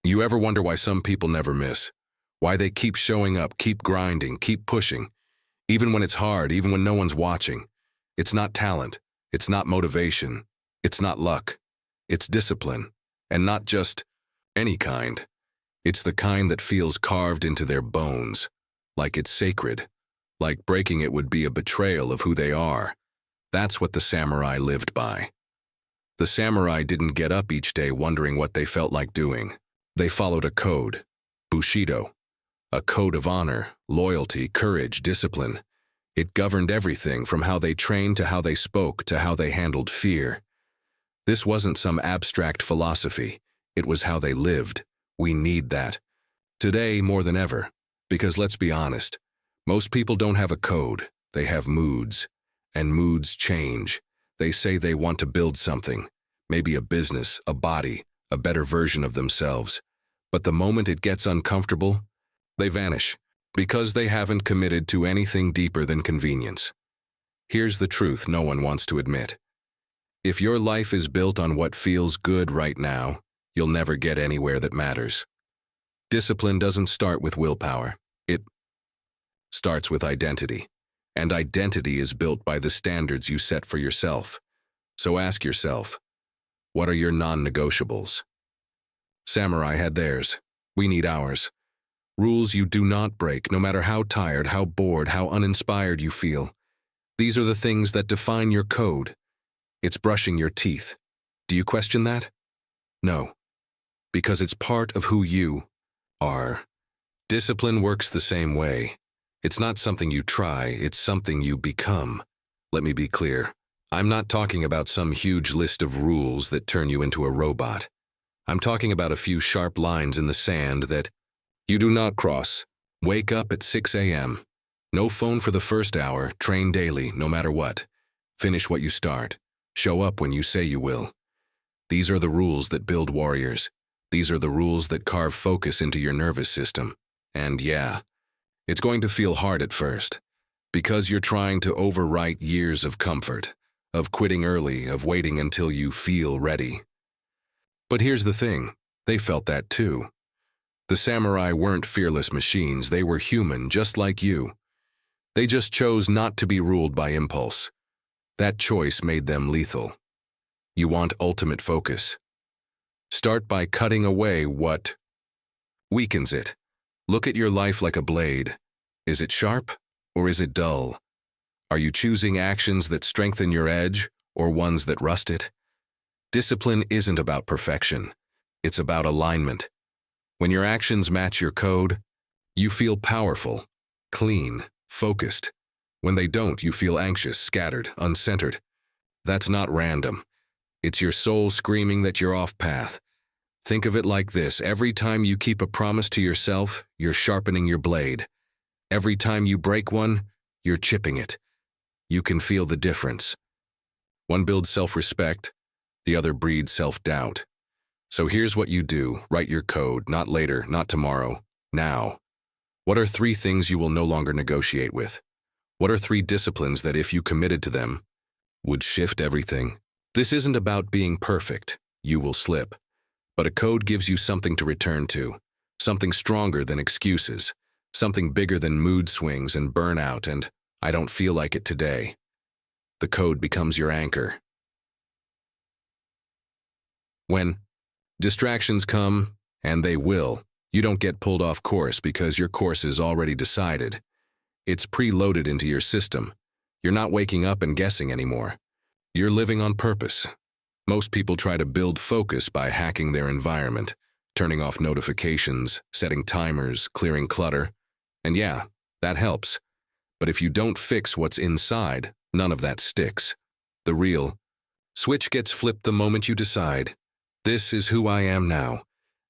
You ever wonder why some people never miss? Why they keep showing up, keep grinding, keep pushing, even when it's hard, even when no one's watching? It's not talent. It's not motivation. It's not luck. It's discipline. And not just any kind. It's the kind that feels carved into their bones, like it's sacred, like breaking it would be a betrayal of who they are. That's what the samurai lived by. The samurai didn't get up each day wondering what they felt like doing. They followed a code, Bushido, a code of honor, loyalty, courage, discipline. It governed everything from how they trained to how they spoke to how they handled fear. This wasn't some abstract philosophy. It was how they lived. We need that. Today more than ever. Because let's be honest, most people don't have a code. They have moods. And moods change. They say they want to build something. Maybe a business, a body, a better version of themselves. But the moment it gets uncomfortable, they vanish. Because they haven't committed to anything deeper than convenience. Here's the truth no one wants to admit. If your life is built on what feels good right now, you'll never get anywhere that matters. Discipline doesn't start with willpower. It starts with identity. And identity is built by the standards you set for yourself. So ask yourself, what are your non-negotiables? Samurai had theirs. We need ours. Rules you do not break, no matter how tired, how bored, how uninspired you feel. These are the things that define your code. It's brushing your teeth. Do you question that? No. Because it's part of who you are. Discipline works the same way. It's not something you try, it's something you become. Let me be clear. I'm not talking about some huge list of rules that turn you into a robot. I'm talking about a few sharp lines in the sand that you do not cross. Wake up at 6 a.m. No phone for the first hour, train daily, no matter what. Finish what you start. Show up when you say you will. These are the rules that build warriors. These are the rules that carve focus into your nervous system. And yeah, it's going to feel hard at first, because you're trying to overwrite years of comfort, of quitting early, of waiting until you feel ready. But here's the thing, they felt that too. The samurai weren't fearless machines, they were human, just like you. They just chose not to be ruled by impulse. That choice made them lethal. You want ultimate focus? Start by cutting away what weakens it. Look at your life like a blade. Is it sharp or is it dull? Are you choosing actions that strengthen your edge or ones that rust it? Discipline isn't about perfection. It's about alignment. When your actions match your code, you feel powerful, clean, focused. When they don't, you feel anxious, scattered, uncentered. That's not random. It's your soul screaming that you're off path. Think of it like this. Every time you keep a promise to yourself, you're sharpening your blade. Every time you break one, you're chipping it. You can feel the difference. One builds self-respect, the other breeds self-doubt. So here's what you do. Write your code, not later, not tomorrow, now. What are 3 things you will no longer negotiate with? What are 3 disciplines that if you committed to them, would shift everything? This isn't about being perfect. You will slip. But a code gives you something to return to, something stronger than excuses, something bigger than mood swings and burnout and, I don't feel like it today. The code becomes your anchor. When distractions come, and they will, you don't get pulled off course because your course is already decided. It's preloaded into your system. You're not waking up and guessing anymore. You're living on purpose. Most people try to build focus by hacking their environment, turning off notifications, setting timers, clearing clutter. And yeah, that helps. But if you don't fix what's inside, none of that sticks. The real switch gets flipped the moment you decide, this is who I am now.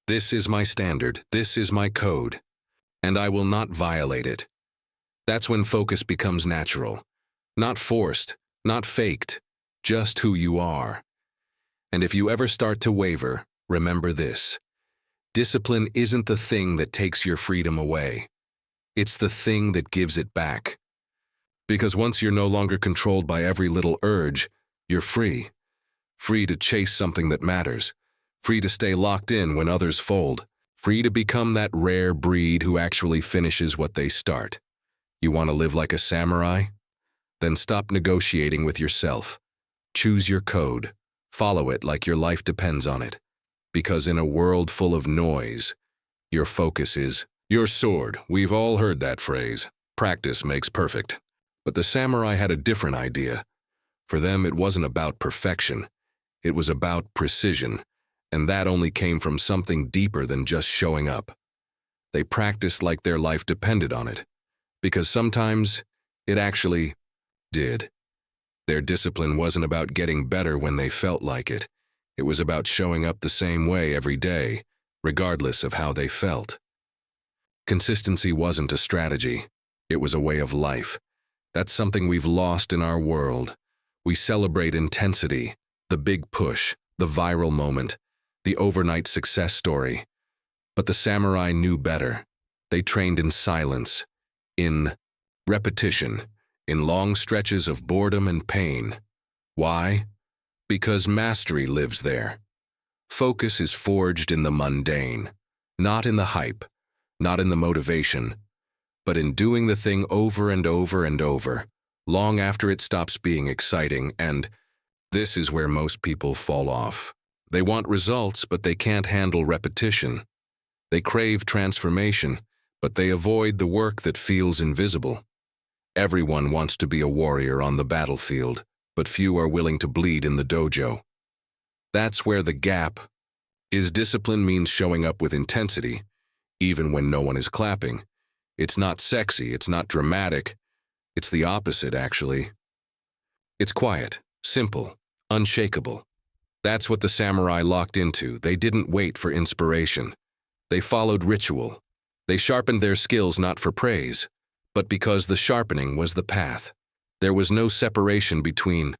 This is my standard. This is my code. And I will not violate it. That's when focus becomes natural. Not forced, not faked, just who you are. And if you ever start to waver, remember this. Discipline isn't the thing that takes your freedom away. It's the thing that gives it back. Because once you're no longer controlled by every little urge, you're free. Free to chase something that matters. Free to stay locked in when others fold. Free to become that rare breed who actually finishes what they start. You want to live like a samurai? Then stop negotiating with yourself. Choose your code. Follow it like your life depends on it. Because in a world full of noise, your focus is your sword. We've all heard that phrase. Practice makes perfect. But the samurai had a different idea. For them, it wasn't about perfection. It was about precision, and that only came from something deeper than just showing up. They practiced like their life depended on it, because sometimes it actually did. Their discipline wasn't about getting better when they felt like it. It was about showing up the same way every day, regardless of how they felt. Consistency wasn't a strategy. It was a way of life. That's something we've lost in our world. We celebrate intensity, the big push, the viral moment, the overnight success story. But the samurai knew better. They trained in silence, in repetition, in long stretches of boredom and pain. Why? Because mastery lives there. Focus is forged in the mundane, not in the hype, not in the motivation, but in doing the thing over and over and over, long after it stops being exciting. And this is where most people fall off. They want results, but they can't handle repetition. They crave transformation, but they avoid the work that feels invisible. Everyone wants to be a warrior on the battlefield, but few are willing to bleed in the dojo. That's where the gap is. Discipline means showing up with intensity, even when no one is clapping. It's not sexy, it's not dramatic. It's the opposite, actually. It's quiet, simple, unshakable. That's what the samurai locked into. They didn't wait for inspiration. They followed ritual. They sharpened their skills not for praise, but because the sharpening was the path. There was no separation between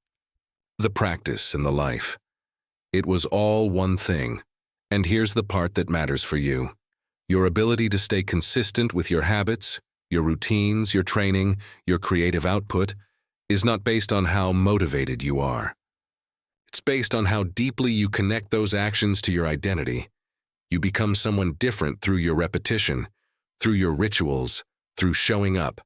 the practice and the life. It was all one thing. And here's the part that matters for you. Your ability to stay consistent with your habits, your routines, your training, your creative output, is not based on how motivated you are. It's based on how deeply you connect those actions to your identity. You become someone different through your repetition, through your rituals, through showing up.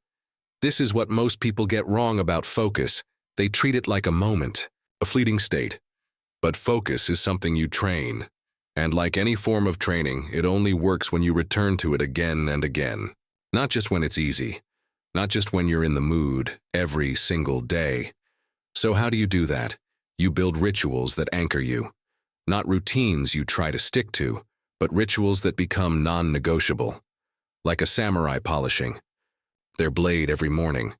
This is what most people get wrong about focus. They treat it like a moment, a fleeting state. But focus is something you train. And like any form of training, it only works when you return to it again and again. Not just when it's easy. Not just when you're in the mood, every single day. So how do you do that? You build rituals that anchor you. Not routines you try to stick to, but rituals that become non-negotiable. Like a samurai polishing their blade every morning,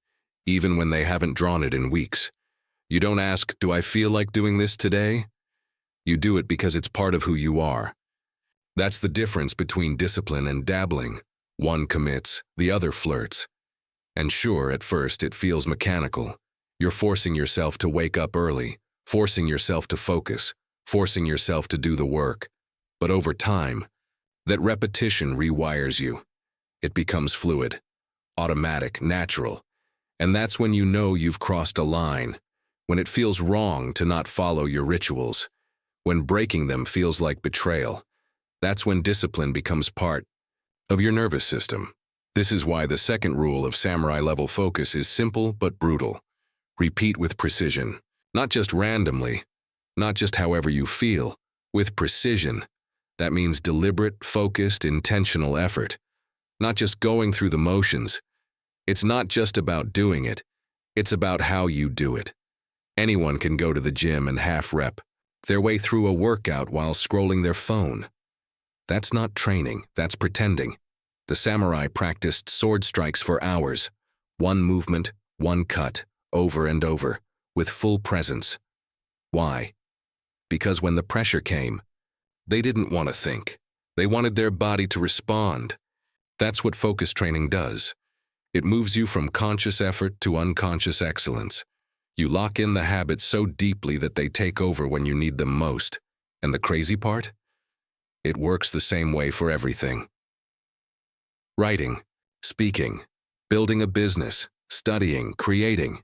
even when they haven't drawn it in weeks. You don't ask, do I feel like doing this today? You do it because it's part of who you are. That's the difference between discipline and dabbling. One commits, the other flirts. And sure, at first it feels mechanical. You're forcing yourself to wake up early, forcing yourself to focus, forcing yourself to do the work. But over time, that repetition rewires you. It becomes fluid, automatic, natural. And that's when you know you've crossed a line, when it feels wrong to not follow your rituals, when breaking them feels like betrayal. That's when discipline becomes part of your nervous system. This is why the second rule of samurai-level focus is simple but brutal. Repeat with precision, not just randomly, not just however you feel, with precision. That means deliberate, focused, intentional effort. Not just going through the motions. It's not just about doing it. It's about how you do it. Anyone can go to the gym and half-rep their way through a workout while scrolling their phone. That's not training, that's pretending. The samurai practiced sword strikes for hours. One movement, one cut, over and over, with full presence. Why? Because when the pressure came, they didn't want to think. They wanted their body to respond. That's what focus training does. It moves you from conscious effort to unconscious excellence. You lock in the habits so deeply that they take over when you need them most. And the crazy part? It works the same way for everything. Writing, speaking, building a business, studying, creating.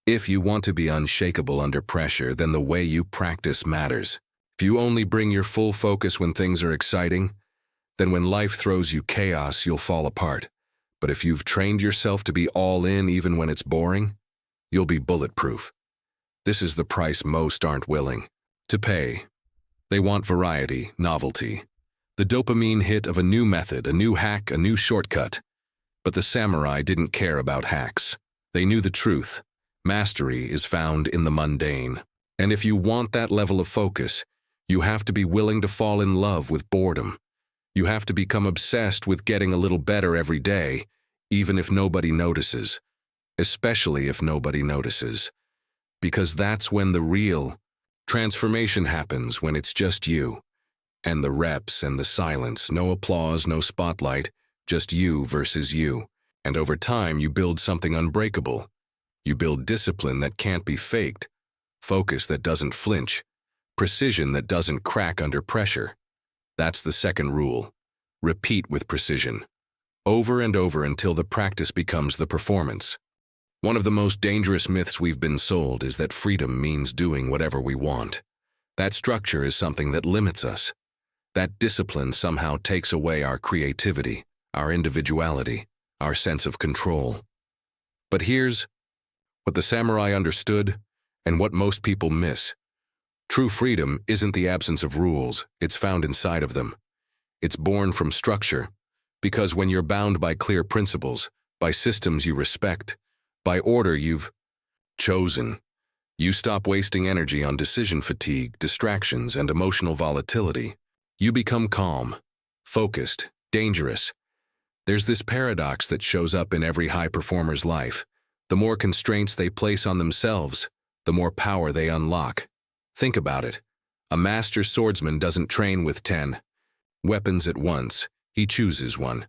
If you want to be unshakable under pressure, then the way you practice matters. If you only bring your full focus when things are exciting, then when life throws you chaos, you'll fall apart. But if you've trained yourself to be all in even when it's boring, you'll be bulletproof. This is the price most aren't willing to pay. They want variety, novelty, the dopamine hit of a new method, a new hack, a new shortcut. But the samurai didn't care about hacks. They knew the truth. Mastery is found in the mundane. And if you want that level of focus, you have to be willing to fall in love with boredom. You have to become obsessed with getting a little better every day, even if nobody notices. Especially if nobody notices. Because that's when the real transformation happens, when it's just you. And the reps and the silence, no applause, no spotlight, just you versus you. And over time, you build something unbreakable. You build discipline that can't be faked, focus that doesn't flinch, precision that doesn't crack under pressure. That's the second rule. Repeat with precision, over and over until the practice becomes the performance. One of the most dangerous myths we've been sold is that freedom means doing whatever we want. That structure is something that limits us. That discipline somehow takes away our creativity, our individuality, our sense of control. But here's what the samurai understood and what most people miss. True freedom isn't the absence of rules, it's found inside of them. It's born from structure, because when you're bound by clear principles, by systems you respect, by order you've chosen, you stop wasting energy on decision fatigue, distractions, and emotional volatility. You become calm, focused, dangerous. There's this paradox that shows up in every high performer's life. The more constraints they place on themselves, the more power they unlock. Think about it. A master swordsman doesn't train with 10 weapons at once. He chooses one.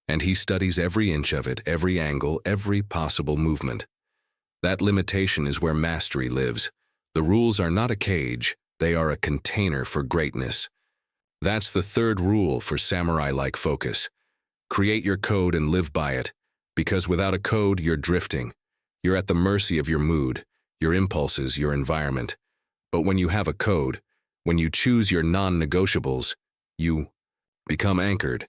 And he studies every inch of it, every angle, every possible movement. That limitation is where mastery lives. The rules are not a cage, they are a container for greatness. That's the third rule for samurai-like focus. Create your code and live by it, because without a code, you're drifting. You're at the mercy of your mood, your impulses, your environment. But when you have a code, when you choose your non-negotiables, you become anchored.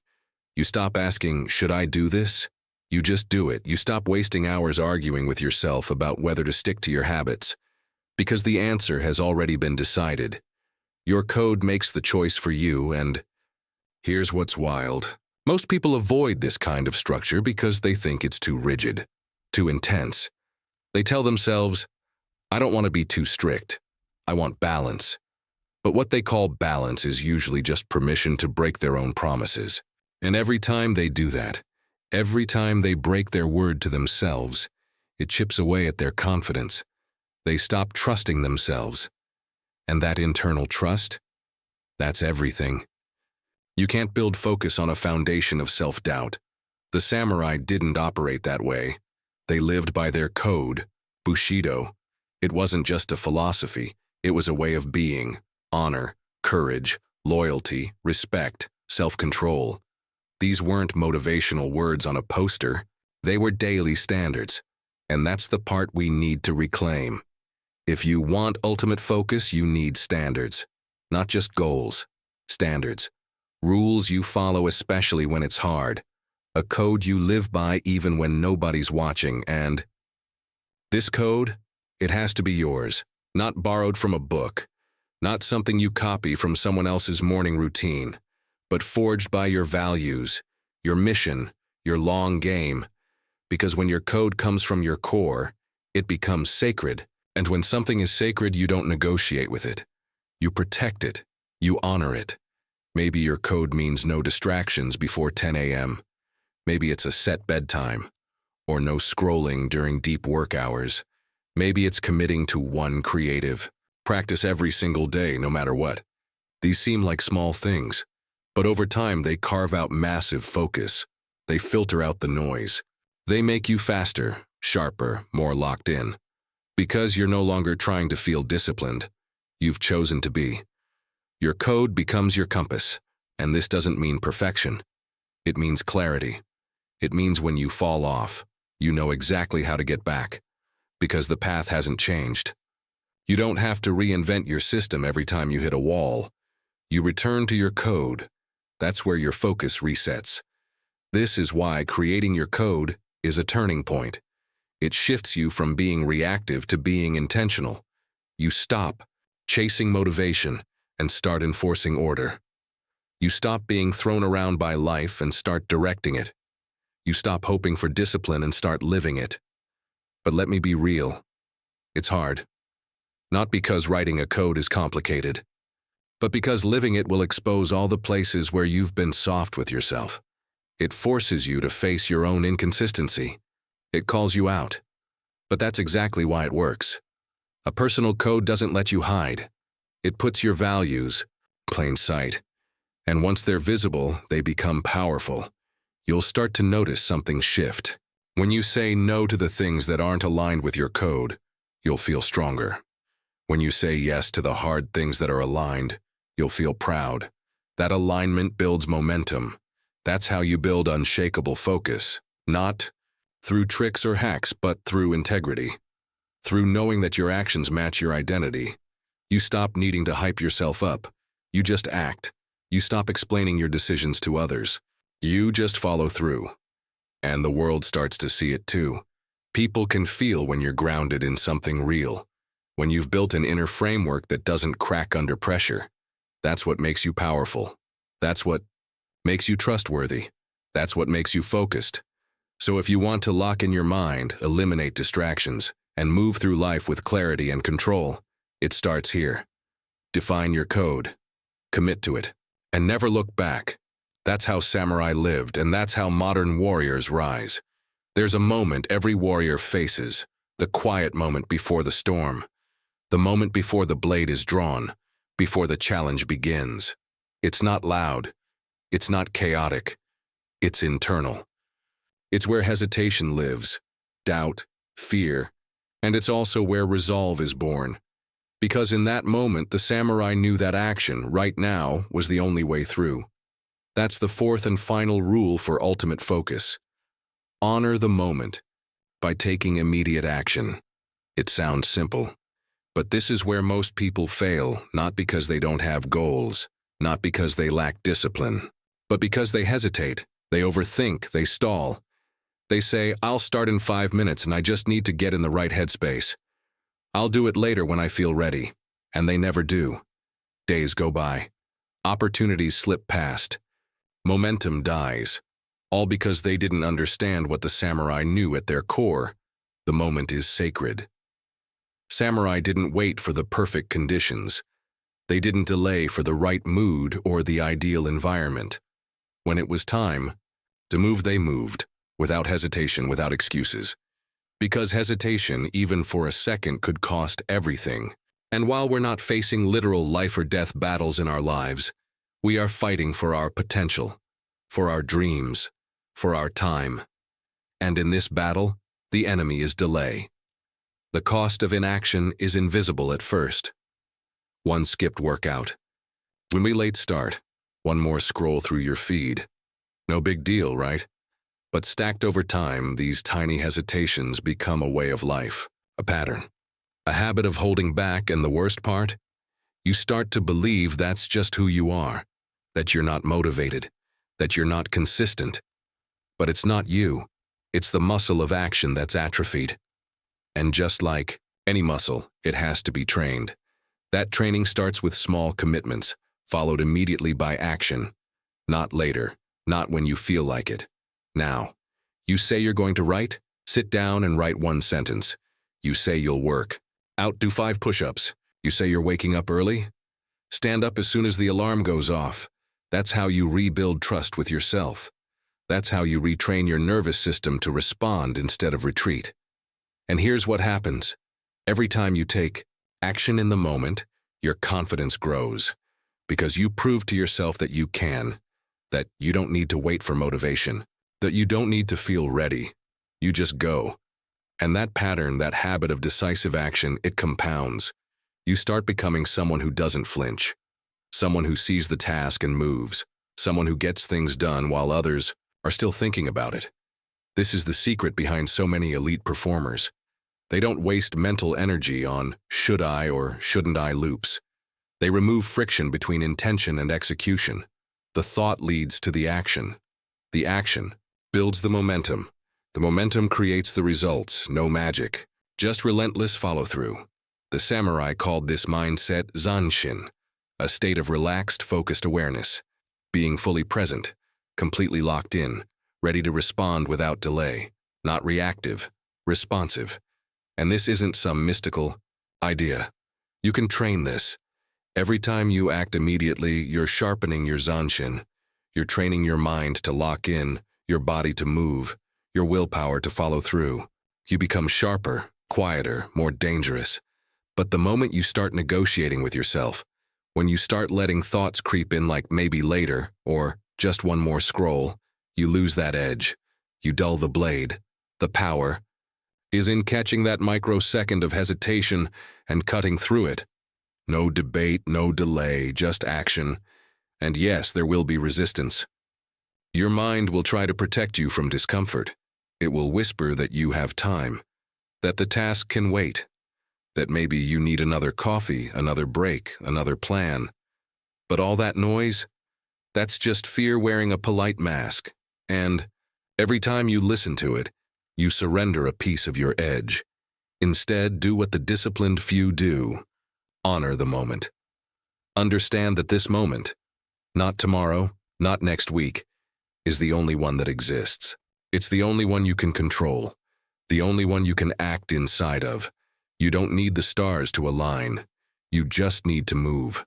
You stop asking, should I do this? You just do it. You stop wasting hours arguing with yourself about whether to stick to your habits, because the answer has already been decided. Your code makes the choice for you, and here's what's wild. Most people avoid this kind of structure because they think it's too rigid, too intense. They tell themselves, I don't want to be too strict. I want balance. But what they call balance is usually just permission to break their own promises. And every time they do that, every time they break their word to themselves, it chips away at their confidence. They stop trusting themselves. And that internal trust, that's everything. You can't build focus on a foundation of self-doubt. The samurai didn't operate that way. They lived by their code, Bushido. It wasn't just a philosophy, it was a way of being, honor, courage, loyalty, respect, self-control. These weren't motivational words on a poster, they were daily standards. And that's the part we need to reclaim. If you want ultimate focus, you need standards. Not just goals, standards. Rules you follow especially when it's hard. A code you live by even when nobody's watching, and this code, it has to be yours, not borrowed from a book, not something you copy from someone else's morning routine, but forged by your values, your mission, your long game. Because when your code comes from your core, it becomes sacred. And when something is sacred, you don't negotiate with it. You protect it. You honor it. Maybe your code means no distractions before 10 a.m. Maybe it's a set bedtime, or no scrolling during deep work hours. Maybe it's committing to one creative practice every single day, no matter what. These seem like small things, but over time they carve out massive focus. They filter out the noise. They make you faster, sharper, more locked in. Because you're no longer trying to feel disciplined, you've chosen to be. Your code becomes your compass, and this doesn't mean perfection. It means clarity. It means when you fall off, you know exactly how to get back, because the path hasn't changed. You don't have to reinvent your system every time you hit a wall. You return to your code, That's where your focus resets. This is why creating your code is a turning point. It shifts you from being reactive to being intentional. You stop chasing motivation and start enforcing order. You stop being thrown around by life and start directing it. You stop hoping for discipline and start living it. But let me be real. It's hard. Not because writing a code is complicated, but because living it will expose all the places where you've been soft with yourself. It forces you to face your own inconsistency. It calls you out. But that's exactly why it works. A personal code doesn't let you hide. It puts your values in plain sight. And once they're visible, they become powerful. You'll start to notice something shift. When you say no to the things that aren't aligned with your code, you'll feel stronger. When you say yes to the hard things that are aligned, you'll feel proud. That alignment builds momentum. That's how you build unshakable focus. Not through tricks or hacks, but through integrity. Through knowing that your actions match your identity. You stop needing to hype yourself up. You just act. You stop explaining your decisions to others. You just follow through. And the world starts to see it too. People can feel when you're grounded in something real. When you've built an inner framework that doesn't crack under pressure. That's what makes you powerful. That's what makes you trustworthy. That's what makes you focused. So if you want to lock in your mind, eliminate distractions, and move through life with clarity and control, it starts here. Define your code. Commit to it. And never look back. That's how samurai lived, and that's how modern warriors rise. There's a moment every warrior faces, the quiet moment before the storm, the moment before the blade is drawn, before the challenge begins. It's not loud. It's not chaotic. It's internal. It's where hesitation lives, doubt, fear, and it's also where resolve is born. Because in that moment, the samurai knew that action, right now, was the only way through. That's the fourth and final rule for ultimate focus. Honor the moment by taking immediate action. It sounds simple, but this is where most people fail, not because they don't have goals, not because they lack discipline, but because they hesitate, they overthink, they stall. They say, I'll start in 5 minutes and I just need to get in the right headspace. I'll do it later when I feel ready. And they never do. Days go by. Opportunities slip past. Momentum dies. All because they didn't understand what the samurai knew at their core. The moment is sacred. Samurai didn't wait for the perfect conditions. They didn't delay for the right mood or the ideal environment. When it was time to move, they moved, without hesitation, without excuses. Because hesitation, even for a second, could cost everything. And while we're not facing literal life or death battles in our lives, we are fighting for our potential, for our dreams, for our time. And in this battle, the enemy is delay. The cost of inaction is invisible at first. One skipped workout. When we late start, one more scroll through your feed. No big deal, right? But stacked over time, these tiny hesitations become a way of life, a pattern, a habit of holding back, and the worst part? You start to believe that's just who you are, that you're not motivated, that you're not consistent. But it's not you. It's the muscle of action that's atrophied. And just like any muscle, it has to be trained. That training starts with small commitments, followed immediately by action. Not later, not when you feel like it. Now. You say you're going to write? Sit down and write 1 sentence. You say you'll work. Out, do 5 push-ups. You say you're waking up early? Stand up as soon as the alarm goes off. That's how you rebuild trust with yourself. That's how you retrain your nervous system to respond instead of retreat. And here's what happens. Every time you take action in the moment, your confidence grows. Because you prove to yourself that you can, that you don't need to wait for motivation, that you don't need to feel ready. You just go. And that pattern, that habit of decisive action, it compounds. You start becoming someone who doesn't flinch, someone who sees the task and moves, someone who gets things done while others are still thinking about it. This is the secret behind so many elite performers. They don't waste mental energy on should I or shouldn't I loops. They remove friction between intention and execution. The thought leads to the action. The action builds the momentum. The momentum creates the results, no magic, just relentless follow-through. The samurai called this mindset zanshin, a state of relaxed, focused awareness, being fully present, completely locked in, ready to respond without delay, not reactive, responsive. And this isn't some mystical idea. You can train this. Every time you act immediately, you're sharpening your zanshin. You're training your mind to lock in, your body to move, your willpower to follow through. You become sharper, quieter, more dangerous. But the moment you start negotiating with yourself, when you start letting thoughts creep in like maybe later or just one more scroll, you lose that edge. You dull the blade. The power is in catching that microsecond of hesitation and cutting through it. No debate, no delay, just action. And yes, there will be resistance. Your mind will try to protect you from discomfort. It will whisper that you have time, that the task can wait, that maybe you need another coffee, another break, another plan. But all that noise, that's just fear wearing a polite mask. And every time you listen to it, you surrender a piece of your edge. Instead, do what the disciplined few do. Honor the moment. Understand that this moment, not tomorrow, not next week, is the only one that exists. It's the only one you can control, the only one you can act inside of. You don't need the stars to align. You just need to move.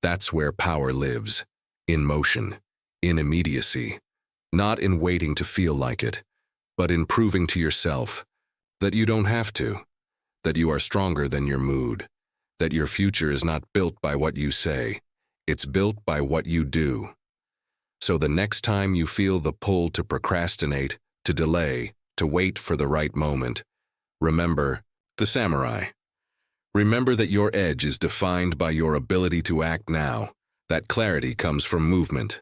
That's where power lives, in motion, in immediacy, not in waiting to feel like it, but in proving to yourself that you don't have to, that you are stronger than your mood, that your future is not built by what you say, it's built by what you do. So the next time you feel the pull to procrastinate, to delay, to wait for the right moment, remember the samurai. Remember that your edge is defined by your ability to act now. That clarity comes from movement,